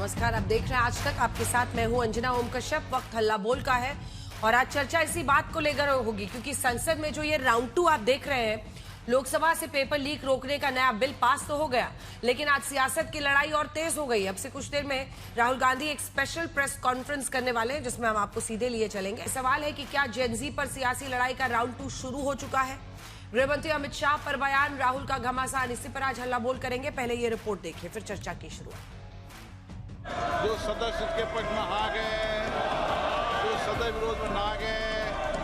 नमस्कार, आप देख रहे हैं आज तक। आपके साथ मैं हूं अंजना ओम कश्यप। वक्त हल्ला बोल का है और आज चर्चा इसी बात को लेकर होगी क्योंकि संसद में जो ये राउंड 2 आप देख रहे हैं, लोकसभा से पेपर लीक रोकने का नया बिल पास तो हो गया, लेकिन आज सियासत की लड़ाई और तेज हो गई। अब से कुछ देर में राहुल गांधी एक स्पेशल प्रेस कॉन्फ्रेंस करने वाले हैं जिसमें हम आपको सीधे लिए चलेंगे। सवाल है कि क्या जेनजी पर सियासी लड़ाई का राउंड 2 शुरू हो चुका है? गृहमंत्री अमित शाह पर बयान, राहुल का घमासान, इसी पर आज हल्ला बोल करेंगे। पहले ये रिपोर्ट देखिए, फिर चर्चा की शुरुआत। जो सदस्य के पक्ष में आ गए, जो सदस्य विरोध में ना गए,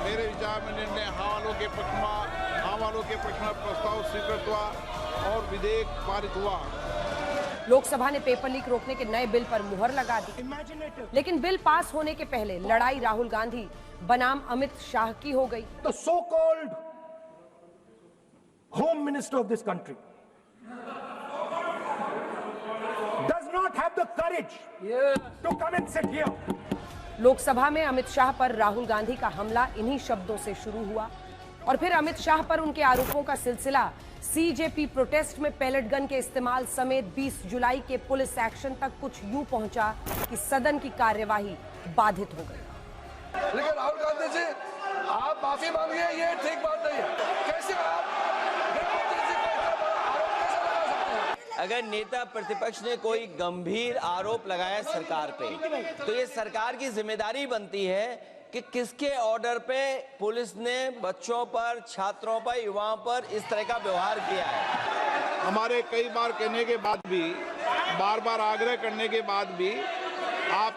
मेरे विचार में निर्णय हवालों के पक्ष में प्रस्ताव स्वीकृत हुआ और विधेयक पारित हुआ। लोकसभा ने पेपर लीक रोकने के नए बिल पर मुहर लगा दी, लेकिन बिल पास होने के पहले लड़ाई राहुल गांधी बनाम अमित शाह की हो गई। The so-called Home Minister of this country does not have the courage to come and sit here. Lok Sabha में अमित शाह पर राहुल गांधी का हमला इन्हीं शब्दों से शुरू हुआ और फिर अमित शाह पर उनके आरोपों का सिलसिला सीजेपी प्रोटेस्ट में पैलेट गन के इस्तेमाल समेत 20 जुलाई के पुलिस एक्शन तक कुछ यूं पहुंचा कि सदन की कार्यवाही बाधित हो गई। लेकिन राहुल गांधी जी, आप माफी मांगिए, ये ठीक बात नहीं है। कैसे आप गृहमंत्री जी को इतना बड़ा आरोप कैसे लगा सकते हैं? अगर नेता प्रतिपक्ष ने कोई गंभीर आरोप लगाया सरकार पे, तो ये सरकार की जिम्मेदारी बनती है कि किसके ऑर्डर पे पुलिस ने बच्चों पर, छात्रों पर, युवाओं पर इस तरह का व्यवहार किया है। हमारे कई बार कहने के बाद भी, बार बार आग्रह करने के बाद भी आप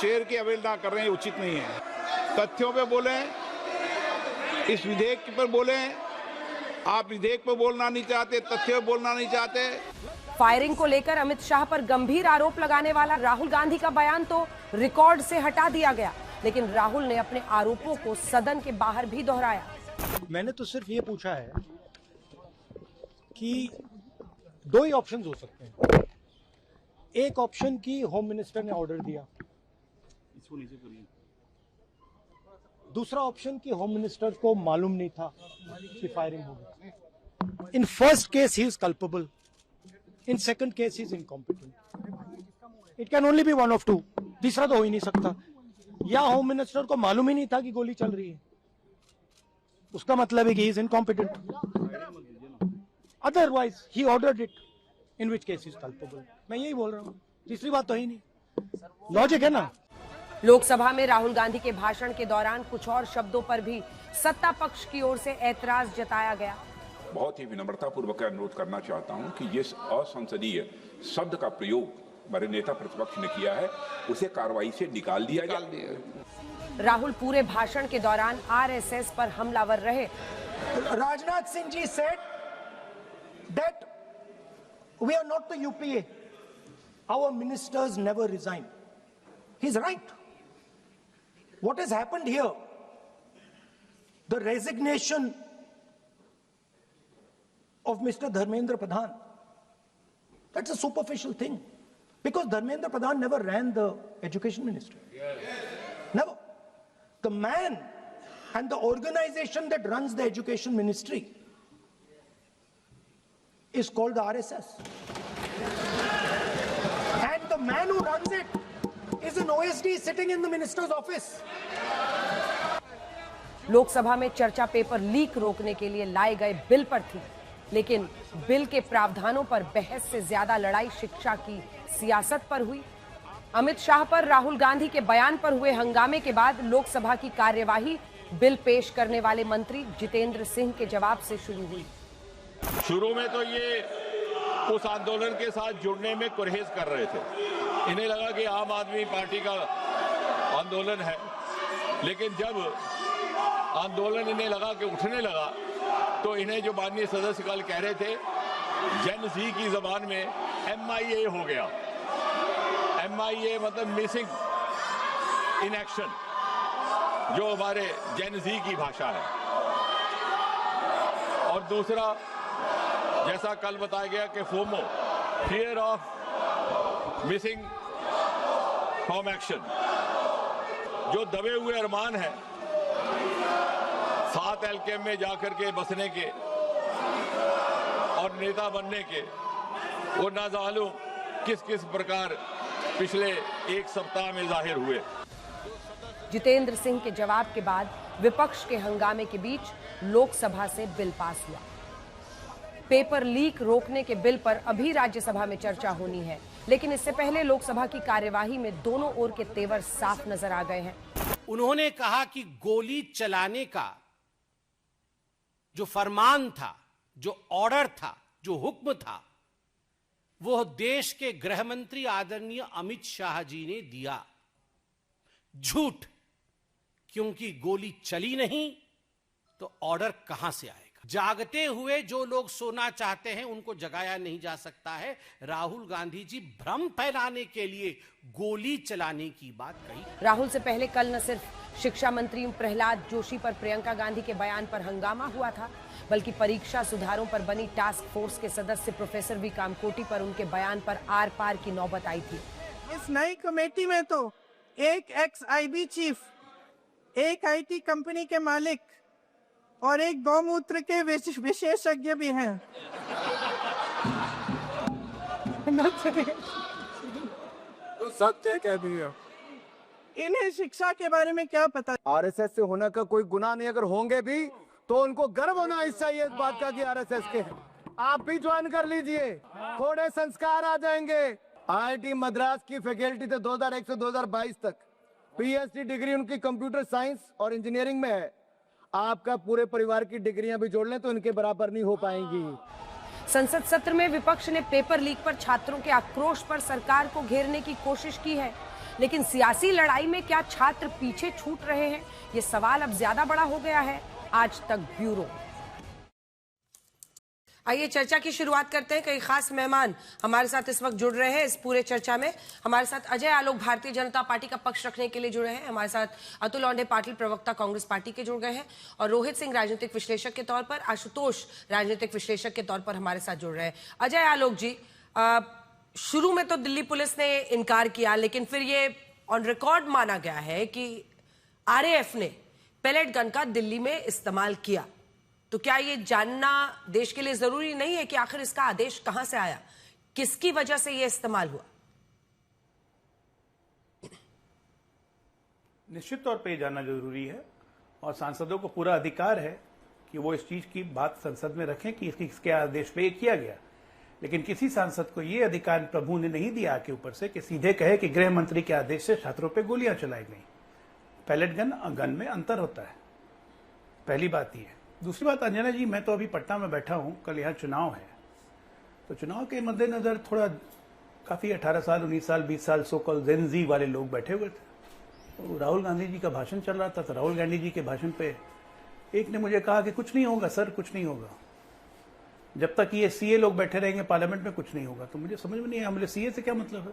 शेर की अवहेलना कर रहे हैं, उचित नहीं है। तथ्यों पे बोलें, इस विधेयक पर बोलें। आप विधेयक पर बोलना नहीं चाहते, तथ्यों पे बोलना नहीं चाहते। फायरिंग को लेकर अमित शाह पर गंभीर आरोप लगाने वाला राहुल गांधी का बयान तो रिकॉर्ड से हटा दिया गया, लेकिन राहुल ने अपने आरोपों को सदन के बाहर भी दोहराया। मैंने तो सिर्फ ये पूछा है कि दो ही ऑप्शंस हो सकते हैं। एक ऑप्शन की होम मिनिस्टर ने ऑर्डर दिया, दूसरा ऑप्शन की होम मिनिस्टर को मालूम नहीं था कि फायरिंग होगी। In first case he is culpable, in second case he is incompetent. It can only be one of two. तीसरा तो हो ही नहीं सकता। या होम मिनिस्टर को मालूम ही नहीं था कि गोली चल रही है, उसका मतलब है कि ही is incompetent. Otherwise he ordered it, in which case is culpable. मैं यही बोल रहा हूँ, तीसरी बात तो ही नहीं। लॉजिक है ना। लोकसभा में राहुल गांधी के भाषण के दौरान कुछ और शब्दों पर भी सत्ता पक्ष की ओर से ऐतराज जताया गया। बहुत ही विनम्रतापूर्वक अनुरोध करना चाहता हूं कि ये असंसदीय शब्द का प्रयोग हमारे नेता प्रतिपक्ष ने किया है, उसे कार्रवाई से निकाल दिया जाए। राहुल पूरे भाषण के दौरान आरएसएस पर हमलावर रहे। Rajnath Singh ji said that we are not the UPA. Our ministers never resign. He's right. What has happened here? The resignation of Mr. Dharmendra Pradhan. That's a superficial thing. Because Dharmendra Pradhan never ran the education ministry. Never. The man and the organization that runs the education ministry is called the RSS. And the man who runs it is an OSD sitting in the minister's office. Lok Sabha में चर्चा paper leak रोकने के लिए लाए गए bill पर थी, लेकिन बिल के प्रावधानों पर बहस से ज्यादा लड़ाई शिक्षा की सियासत पर हुई। अमित शाह पर राहुल गांधी के बयान पर हुए हंगामे के बाद लोकसभा की कार्यवाही बिल पेश करने वाले मंत्री जितेंद्र सिंह के जवाब से शुरू हुई। शुरू में तो ये उस आंदोलन के साथ जुड़ने में गुरेज कर रहे थे। इन्हें लगा कि आम आदमी पार्टी का आंदोलन है, लेकिन जब आंदोलन इन्हें लगा कि उठने लगा, तो इन्हें जो माननीय सदस्य कल कह रहे थे, जेन जी की जबान में MIA हो गया। MIA मतलब मिसिंग इन एक्शन, जो हमारे जेन जी की भाषा है। और दूसरा, जैसा कल बताया गया कि FOMO, fear of missing from action, जो दबे हुए अरमान है 7 LKM में जाकर के बसने के और नेता बनने के, वो ना मालूम किस किस प्रकार पिछले एक सप्ताह में जाहिर हुए। जितेंद्र सिंह के जवाब के बाद विपक्ष के हंगामे के बीच लोकसभा से बिल पास हुआ। पेपर लीक रोकने के बिल पर अभी राज्यसभा में चर्चा होनी है, लेकिन इससे पहले लोकसभा की कार्यवाही में दोनों ओर के तेवर साफ नजर आ गए हैं। उन्होंने कहा कि गोली चलाने का जो फरमान था, जो ऑर्डर था, जो हुक्म था, वो देश के गृह मंत्री आदरणीय अमित शाह जी ने दिया। झूठ, क्योंकि गोली चली नहीं तो ऑर्डर कहां से आएगा? जागते हुए जो लोग सोना चाहते हैं उनको जगाया नहीं जा सकता है। राहुल गांधी जी भ्रम फैलाने के लिए गोली चलाने की बात कही। राहुल से पहले कल न सिर्फ शिक्षा मंत्री प्रहलाद जोशी पर प्रियंका गांधी के बयान पर हंगामा हुआ था, बल्कि परीक्षा सुधारों पर बनी टास्क फोर्स के सदस्य प्रोफेसर वी कामकोटी पर उनके बयान पर आर पार की नौबत आई थी। इस नई कमेटी में तो एक एक्स आईबी चीफ, एक आईटी कंपनी के मालिक और एक गौमूत्र के विशेषज्ञ भी हैं। तो सत्य कह दिया। इन्हें शिक्षा के बारे में क्या पता? आरएसएस से होने का कोई गुनाह नहीं, अगर होंगे भी तो उनको गर्व होना चाहिए इस बात का कि आरएसएस के हैं। आप भी ज्वाइन कर लीजिए, थोड़े संस्कार आ जाएंगे। आईआईटी मद्रास की फैकल्टी थे 2001 से 2022 तक। पीएचडी डिग्री उनकी कंप्यूटर साइंस और इंजीनियरिंग में है। आपका पूरे परिवार की डिग्रियां भी जोड़ लें तो इनके बराबर नहीं हो पाएंगी। संसद सत्र में विपक्ष ने पेपर लीक पर छात्रों के आक्रोश पर सरकार को घेरने की कोशिश की है, लेकिन सियासी लड़ाई में क्या छात्र पीछे छूट रहे हैं, ये सवाल अब ज्यादा बड़ा हो गया है। आज तक ब्यूरो। आइए चर्चा की शुरुआत करते हैं। कई खास मेहमान हमारे साथ इस वक्त जुड़ रहे हैं इस पूरे चर्चा में। हमारे साथ अजय आलोक भारतीय जनता पार्टी का पक्ष रखने के लिए जुड़े हैं। हमारे साथ अतुल औंढे पाटिल प्रवक्ता कांग्रेस पार्टी के जुड़ गए हैं, और रोहित सिंह राजनीतिक विश्लेषक के तौर पर, आशुतोष राजनीतिक विश्लेषक के तौर पर हमारे साथ जुड़ रहे हैं। अजय आलोक जी, शुरू में तो दिल्ली पुलिस ने इनकार किया, लेकिन फिर ये ऑन रिकॉर्ड माना गया है कि आरएएफ ने पेलेट गन का दिल्ली में इस्तेमाल किया। तो क्या ये जानना देश के लिए जरूरी नहीं है कि आखिर इसका आदेश कहां से आया, किसकी वजह से ये इस्तेमाल हुआ? निश्चित तौर पे जानना जरूरी है, और सांसदों को पूरा अधिकार है कि वो इस चीज की बात संसद में रखें कि इसके आदेश पे ये किया गया। लेकिन किसी सांसद को ये अधिकार प्रभु ने नहीं दिया के ऊपर से कि सीधे कहे कि गृह मंत्री के आदेश से छात्रों पे गोलियां चलाई गई। पैलेट गन में अंतर होता है, पहली बात ये है। दूसरी बात, अंजना जी, मैं तो अभी पटना में बैठा हूं, कल यहाँ चुनाव है, तो चुनाव के मद्देनजर थोड़ा काफी 18 साल 19 साल 20 साल सो कॉल्ड जेन जी वाले लोग बैठे हुए थे। तो राहुल गांधी जी का भाषण चल रहा था, तो राहुल गांधी जी के भाषण पे एक ने मुझे कहा कि कुछ नहीं होगा सर, कुछ नहीं होगा, जब तक ये सीए लोग बैठे रहेंगे पार्लियामेंट में कुछ नहीं होगा। तो मुझे समझ में नहीं आया, हमने सीए से क्या मतलब है?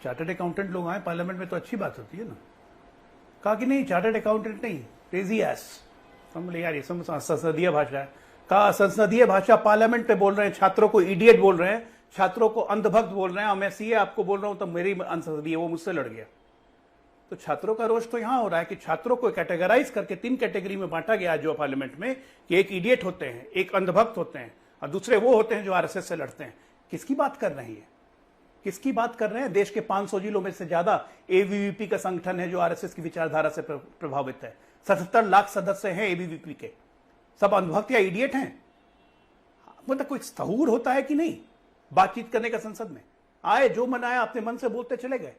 चार्टर्ड अकाउंटेंट लोग आए पार्लियामेंट में तो अच्छी बात होती है ना। कहा कि नहीं, चार्टर्ड अकाउंटेंट नहीं, क्रेजी एस। हम बोले यार ये संसदीय भाषा है। कहा संसदीय भाषा पार्लियामेंट पे बोल रहे हैं, छात्रों को इडियट बोल रहे हैं, छात्रों को अंधभक्त बोल रहे हैं, और मैं सीए आपको बोल रहा हूं तो मेरी संसदीय, वो मुझसे लड़ गया। तो छात्रों का रोष तो यहां हो रहा है कि छात्रों को कैटेगराइज करके 3 कैटेगरी में बांटा गया जो पार्लियामेंट में, कि एक इडियट होते हैं, एक अंधभक्त होते हैं, और दूसरे वो होते हैं जो आरएसएस से लड़ते हैं। किसकी बात कर रहे हैं? किसकी बात कर रहे हैं? देश के 500 जिलों में से ज्यादा एबीवीपी का संगठन है जो आरएसएस की विचारधारा से प्रभावित है। 77 लाख सदस्य हैं एबीवीपी के, सब अंधभक्त या इडियट हैं? मतलब कोई सहूर होता है कि नहीं बातचीत करने का? संसद में आए, जो मन आया अपने मन से बोलते चले गए,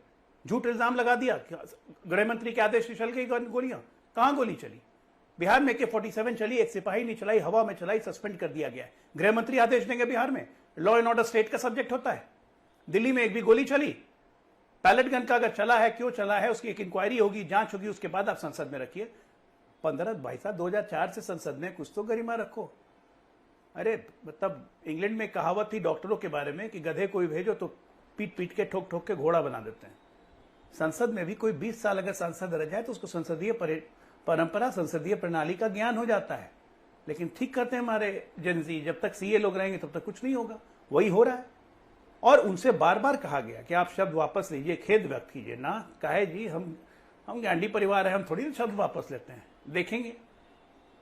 झूठ इल्जाम लगा दिया, गृह मंत्री के आदेश से चल गई गोलियां। कहां गोली चली? बिहार में AK-47 चली, एक सिपाही नहीं चलाई, हवा में चलाई, सस्पेंड कर दिया गया है। गृह मंत्री आदेश देंगे बिहार में, लॉ एंड ऑर्डर स्टेट का सब्जेक्ट होता है। दिल्ली में एक भी गोली चली? पैलेट गन का अगर चला है, क्यों चला है, उसकी एक इंक्वायरी होगी, जांच होगी, उसके बाद आप संसद में रखिए। 15 भाई साहब 2004 से संसद में कुछ तो गरिमा रखो। अरे मतलब इंग्लैंड में कहावत थी डॉक्टरों के बारे में कि गधे कोई भेजो तो पीट पीट के ठोक ठोक के घोड़ा बना देते हैं। संसद में भी कोई 20 साल अगर सांसद रह जाए तो उसको संसदीय परंपरा, संसदीय प्रणाली का ज्ञान हो जाता है। लेकिन ठीक करते हैं हमारे जेनजी, जब तक सीए लोग रहेंगे तब तक कुछ नहीं होगा। वही हो रहा है, और उनसे बार बार कहा गया कि आप शब्द वापस लीजिए, खेद व्यक्त कीजिए ना। कहे जी हम गांधी परिवार है, हम थोड़ी शब्द वापस लेते हैं। देखेंगे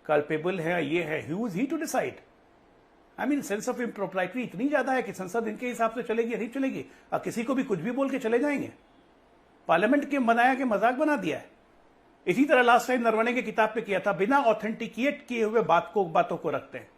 कल्पेबल है, ये है, who is he to decide? I mean sense of impropriety इतनी ज्यादा है कि संसद इनके हिसाब से चलेगी या नहीं चलेगी, और किसी को भी कुछ भी बोल के चले जाएंगे। पार्लियामेंट के बनाया के मजाक बना दिया है। इसी तरह लास्ट टाइम नरवणे की किताब पे किया था, बिना ऑथेंटिकेट किए हुए बातों को रखते हैं,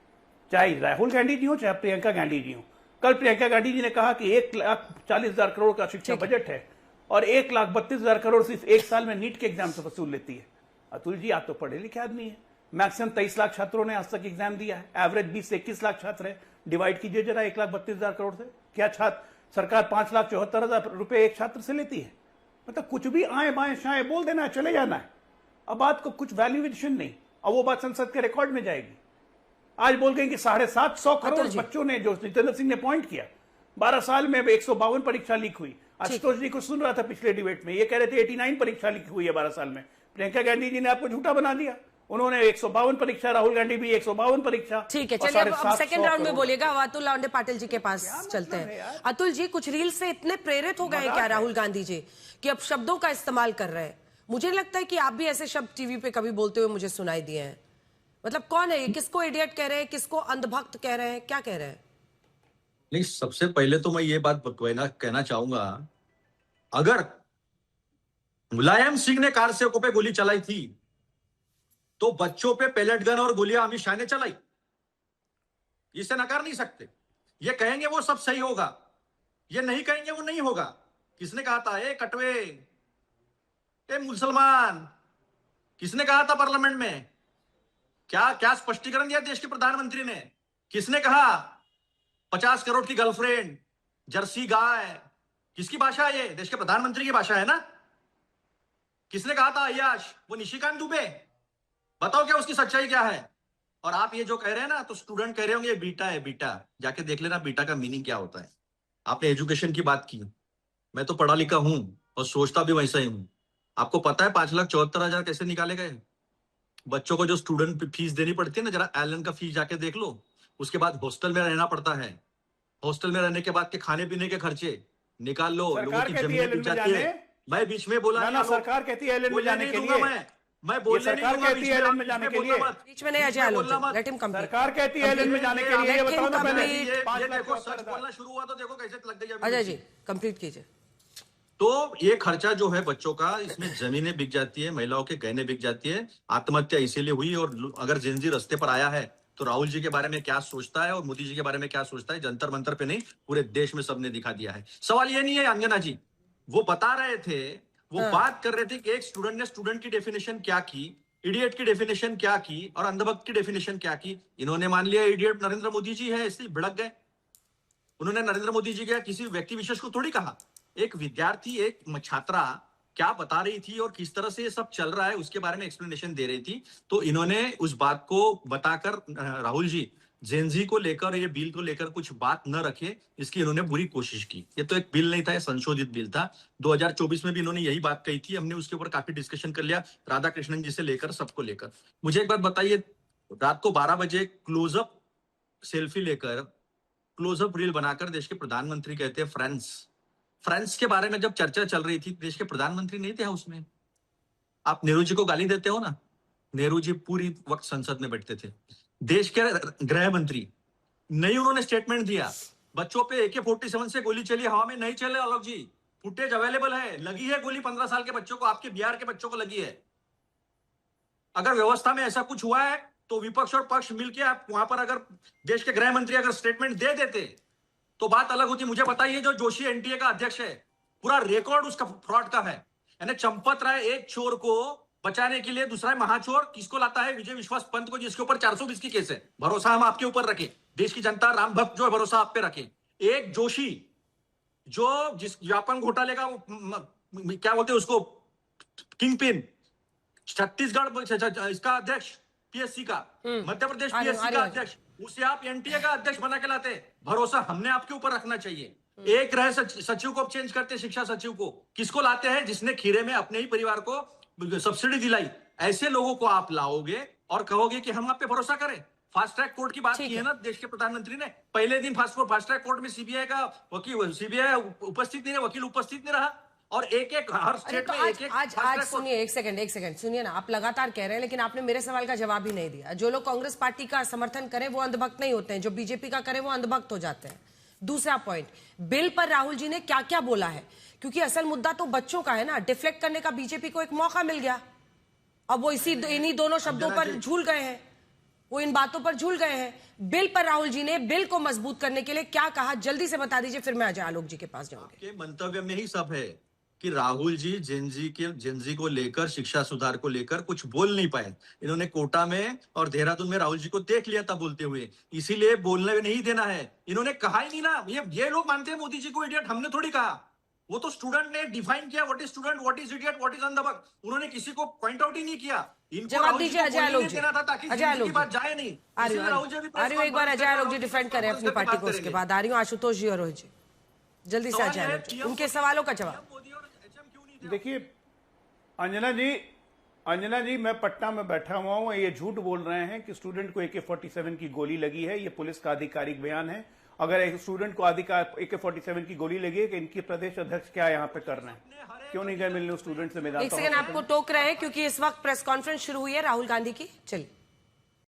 चाहे राहुल गांधी जी हो चाहे प्रियंका गांधी जी हो। कल प्रियंका गांधी जी ने कहा कि 1,40,000 करोड़ का शिक्षा बजट है और 1,32,000 करोड़ सिर्फ एक साल में नीट के एग्जाम से वसूल लेती है। अतुल जी, आप तो पढ़े लिखे आदमी है। मैक्सिमम 23 लाख छात्रों ने आज तक एग्जाम दिया है, एवरेज 20 से 21 लाख छात्र है। डिवाइड कीजिए जरा 1,32,000 करोड़ से, क्या छात्र सरकार 5,74,000 रुपए एक छात्र से लेती है? मतलब कुछ भी आए बाएं शाएं बोल देना है, चले जाना है। अब बात को कुछ वैल्यूएशन नहीं, और वो बात संसद के रिकॉर्ड में जाएगी। आज बोल गए कि 750 करोड़ बच्चों ने, जो जितेंद्र सिंह ने पॉइंट किया, 12 साल में 152 परीक्षा लीक हुई। आशुतोष जी को सुन रहा था पिछले डिबेट में, ये कह रहे थे 89 परीक्षा लीक हुई है 12 साल में। प्रियंका गांधी जी ने आपको झूठा बना दिया, उन्होंने 152 परीक्षा, राहुल गांधी भी 152 परीक्षा। ठीक है, चलिए अब सेकंड राउंड में बोलिएगा। अतुल लावंडे पाटिल जी के पास चलते हैं। अतुल जी, कुछ रील से इतने प्रेरित हो गए क्या राहुल गांधी जी कि अब शब्दों का इस्तेमाल कर रहे हैं? मुझे लगता है कि आप भी ऐसे शब्द टीवी पे कभी बोलते हुए मुझे सुनाई दिए हैं। मतलब कौन है ये? किसको इडियट कह रहे हैं, किसको अंधभक्त कह रहे हैं, क्या कह रहे हैं? नहीं, सबसे पहले तो मैं ये बात कहना चाहूंगा, अगर मुलायम सिंह ने कार सेवकों पे गोली चलाई थी तो बच्चों पे पैलेट गन और गोलियां अमित शाह ने चलाई, इसे नकार नहीं सकते। ये कहेंगे वो सब सही होगा, ये नहीं कहेंगे वो नहीं होगा। किसने कहा था ए कटवे, ए मुसलमान, किसने कहा था पार्लियामेंट में? क्या स्पष्टीकरण दिया देश के प्रधानमंत्री ने? किसने कहा 50 करोड़ की गर्लफ्रेंड, जर्सी गाय? किसकी भाषा है ये? देश के प्रधानमंत्री की भाषा है ना। किसने कहा था अय्याश? वो निशिकांत दुबे। बताओ क्या उसकी सच्चाई क्या है? और आप ये जो कह रहे हैं ना, तो स्टूडेंट कह रहे होंगे बीटा है, बीटा। जाके देख लेना बीटा का मीनिंग क्या होता है। आपने एजुकेशन की बात की, मैं तो पढ़ा लिखा हूं और सोचता भी वैसा ही हूं। आपको पता है 5,74,000 कैसे निकाले गए? बच्चों को जो स्टूडेंट फीस देनी पड़ती है ना, जरा एलन का फीस जाके देख लो। उसके बाद हॉस्टल में रहना पड़ता है, हॉस्टल में रहने के बाद के खाने पीने के खर्चे निकाल लो। लोगों की जमीनें बिक जाती है। मैं बीच में बोला ना, सरकार कहती है एलन में जाने के लिए। मैं बोलने नहीं दूंगा कहती है एलन में जाने के लिए। बीच में नहीं आ जाए, लेट हिम कंप्लीट। सरकार कहती है एलन में जाने के लिए, ये बताओ ना पहले। ये देखो, सच बोलना शुरू हुआ तो देखो कैसे लग गई। अजय जी कंप्लीट कीजिए। तो ये खर्चा जो है बच्चों का, इसमें जमीनें बिक जाती है, महिलाओं के गहने बिक जाती है। आत्महत्या इसीलिए हुई। और अगर जेनजी रास्ते पर आया है तो राहुल जी के बारे में क्या सोचता है और मोदी जी के बारे में क्या सोचता है, जंतर मंतर पे नहीं, पूरे देश में सबने दिखा दिया है। सवाल ये नहीं है अंजना जी, वो बता रहे थे, वो बात कर रहे थे कि एक स्टूडेंट ने स्टूडेंट की डेफिनेशन क्या की, इडियट की डेफिनेशन क्या की और अंधभक्त की डेफिनेशन क्या की। इन्होंने मान लिया इडियट नरेंद्र मोदी जी है, इसलिए भड़क गए। उन्होंने नरेंद्र मोदी जी के किसी व्यक्ति विशेष को थोड़ी कहा। एक विद्यार्थी, एक छात्रा क्या बता रही थी और किस तरह से ये सब चल रहा है उसके बारे में एक्सप्लेनेशन दे रही थी। तो इन्होंने उस बात को बताकर राहुल जी जेनजी को लेकर, ये बिल को लेकर कुछ बात न रखे, इसकी इन्होंने बुरी कोशिश की। ये तो एक बिल नहीं था, ये संशोधित बिल था। 2024 में भी इन्होंने यही बात कही थी। हमने उसके ऊपर काफी डिस्कशन कर लिया, राधा कृष्णन जी से लेकर सबको लेकर। मुझे एक बात बताइए, रात को 12 बजे क्लोजअप सेल्फी लेकर, क्लोजअप रील बनाकर देश के प्रधानमंत्री कहते हैं फ्रांस के बारे में जब चर्चा चल रही थी, देश के प्रधानमंत्री नहीं थे उसमें। आप नेहरू जी को गाली देते हो ना, नेहरू जी पूरी वक्त संसद में बैठते थे। देश के गृह मंत्री नहीं, उन्होंने स्टेटमेंट दिया बच्चों पे AK-47 से गोली चली, हवा में नहीं चले। आलोक जी, फुटेज अवेलेबल है, लगी है गोली 15 साल के बच्चों को, आपके बिहार के बच्चों को लगी है। अगर व्यवस्था में ऐसा कुछ हुआ है तो विपक्ष और पक्ष मिलकर आप वहां पर, अगर देश के गृह मंत्री अगर स्टेटमेंट दे देते तो बात अलग होती। मुझे बताइए, जो जोशी NTA का अध्यक्ष है, पूरा रिकॉर्ड उसका फ्रॉड का है। यानी चंपत राय एक चोर को बचाने के लिए दूसरा महाचोर किसको लाता है? विजय विश्वास पंत को, जिसके ऊपर 420 की केस है। भरोसा हम आपके ऊपर रखे, देश की जनता राम भक्त जो है भरोसा आप पे रखे। एक जोशी जो जिस व्यापम घोटाले का क्या बोलते हैं उसको, किंग पिन, छत्तीसगढ़ इसका अध्यक्ष PSC का, मध्य प्रदेश PSC का अध्यक्ष, उसे आप NTA का अध्यक्ष बना के लाते। भरोसा हमने आपके ऊपर रखना चाहिए। एक रहे सचिव को चेंज करते, शिक्षा सचिव को किसको लाते हैं? जिसने खीरे में अपने ही परिवार को सब्सिडी दिलाई। ऐसे लोगों को आप लाओगे और कहोगे कि हम आप पे भरोसा करें। फास्ट ट्रैक कोर्ट की बात की है ना देश के प्रधानमंत्री ने, पहले दिन फास्ट ट्रैक कोर्ट में CBI का वकील, CBI उपस्थित नहीं रहा, वकील उपस्थित नहीं रहा। और एक एक हर अरे स्टेट तो में एक एक आज सुनिए, एक सेकंड सुनिए ना, आप लगातार कह रहे हैं लेकिन आपने मेरे सवाल का जवाब ही नहीं दिया। जो लोग कांग्रेस पार्टी का समर्थन करें वो अंधभक्त नहीं होते हैं, जो बीजेपी का करें वो अंधभक्त हो जाते हैं। दूसरा पॉइंट, बिल पर राहुल जी ने क्या क्या बोला है, क्योंकि असल मुद्दा तो बच्चों का है ना। डिफ्लेक्ट करने का बीजेपी को एक मौका मिल गया, अब वो इन्हीं दोनों शब्दों पर झूल गए हैं, वो इन बातों पर झूल गए हैं। बिल पर राहुल जी ने बिल को मजबूत करने के लिए क्या कहा, जल्दी से बता दीजिए, फिर मैं अजय आलोक जी के पास जाऊंगी। आपके मंतव्य में ही सब है कि राहुल जी जेनजी को लेकर, शिक्षा सुधार को लेकर कुछ बोल नहीं पाए। इन्होंने कोटा में और देहरादून में राहुल जी को देख लिया था बोलते हुए, इसीलिए बोलने नहीं देना है। इन्होंने कहा ही नहीं ना। ये लोग मानते हैं मोदी जी को इडियट, हमने थोड़ी कहा। वो तो स्टूडेंट ने डिफाइन किया, what is student, what is idiot, what is अंधभक्त। उन्होंने किसी को पॉइंट आउट ही नहीं किया। जवाब दीजिए अजय आलोक जी। देना था ताकि अजय आलोक की बात जाए नहीं। आ रही हूँ, एक बार अजय आलोक जी डिफेंड करें अपनी पार्टी को, उसके बाद आ रही हूँ आशुतोष जी और रोहित जी। जल्दी से अजय आलोक जी, उनके सवालों का जवाब। देखिए अंजना जी, मैं पटना में बैठा हुआ हूं, ये झूठ बोल रहे हैं कि स्टूडेंट को AK-47 की गोली लगी है। ये पुलिस का आधिकारिक बयान है। अगर एक स्टूडेंट को AK-47 की गोली लगी है कि इनके प्रदेश अध्यक्ष क्या यहाँ पे कर रहे हैं, क्यों नहीं गए मिलने स्टूडेंट से? एक सेकंड, आपको टोक रहे हैं क्योंकि इस वक्त प्रेस कॉन्फ्रेंस शुरू हुई है राहुल गांधी की। चलिए।